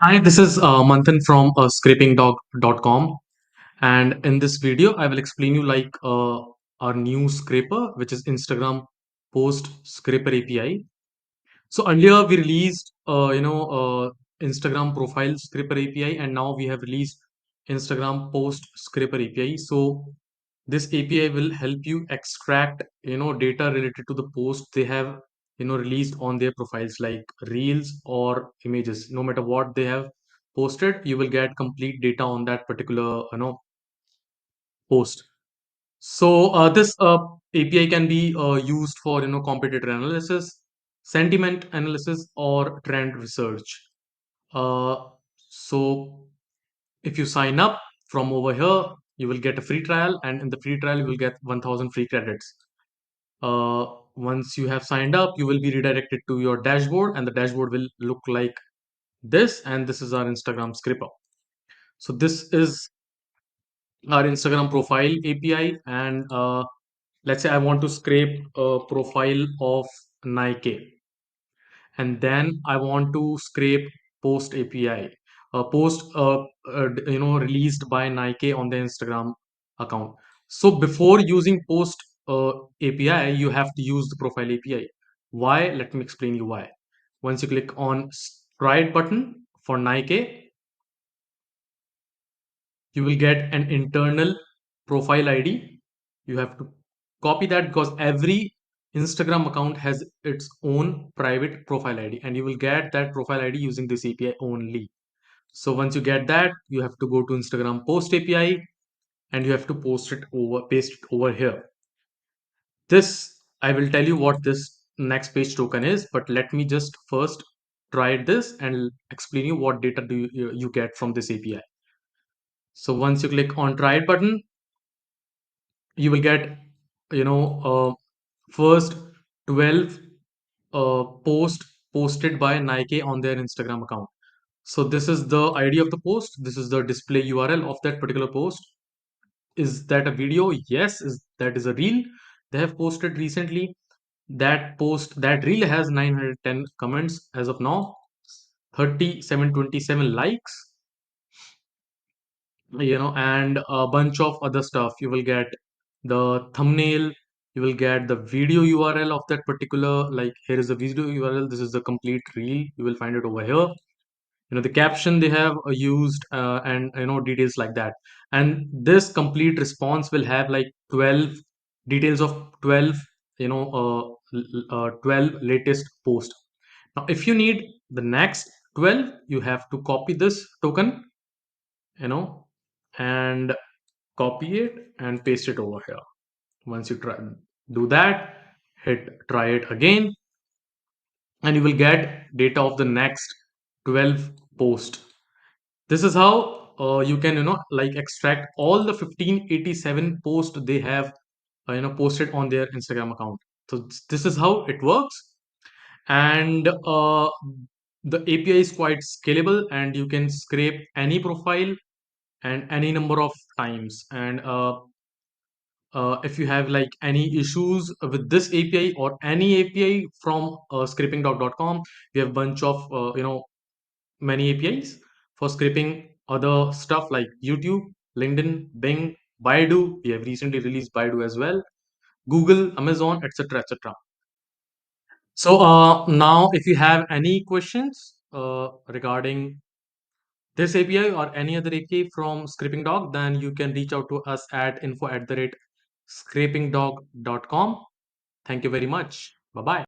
Hi, this is Manthan from scrapingdog.com, and in this video I will explain you our new scraper, which is Instagram post scraper API. So earlier we released Instagram profile scraper API, and now we have released Instagram post scraper API. So this API will help you extract data related to the post they have released on their profiles, like reels or images. No matter what they have posted, you will get complete data on that particular post. So this API can be used for competitor analysis, sentiment analysis, or trend research. Uh, so if you sign up from over here, you will get a free trial, and in the free trial you will get 1000 free credits. uh, Once you have signed up, you will be redirected to your dashboard, and the dashboard will look like this, and this is our Instagram scraper. So this is our Instagram profile API, and let's say I want to scrape a profile of Nike, and then I want to scrape post API, post released by Nike on the Instagram account. So before using post API, you have to use the profile API. Why? Let me explain you why. Once you click on Stride button for Nike, you will get an internal profile ID. You have to copy that because every Instagram account has its own private profile ID, and you will get that profile ID using this API only. So once you get that, you have to go to Instagram post API, and you have to paste it over here. This, I will tell you what this next page token is, but let me just first try this and explain you what data do you get from this API. So once you click on try it button, you will get you know first 12 post posted by Nike on their Instagram account. So this is the ID of the post, this is the display URL of that particular post. Is that a video? Yes. Is that is a reel they have posted recently? That reel has 910 comments as of now, 3727 likes, and a bunch of other stuff. You will get the thumbnail, you will get the video URL of that particular, like here is the video URL, this is the complete reel, you will find it over here. The caption they have used, and details like that. And this complete response will have like 12 details of 12 12 latest post. Now if you need the next 12, you have to copy this token, you know and copy it and paste it over here. Once you do that, hit try it again, and you will get data of the next 12 post. This is how you can extract all the 1587 posts they have posted on their Instagram account. So this is how it works, and the API is quite scalable, and you can scrape any profile and any number of times. And if you have like any issues with this API or any API from scrapingdog.com, we have bunch of many APIs for scraping other stuff like YouTube, LinkedIn, Bing, Baidu. We have recently released Baidu as well, Google, Amazon, etc., etc. So now, if you have any questions regarding this API or any other API from Scrapingdog, then you can reach out to us at info@scrapingdog.com. Thank you very much. Bye bye.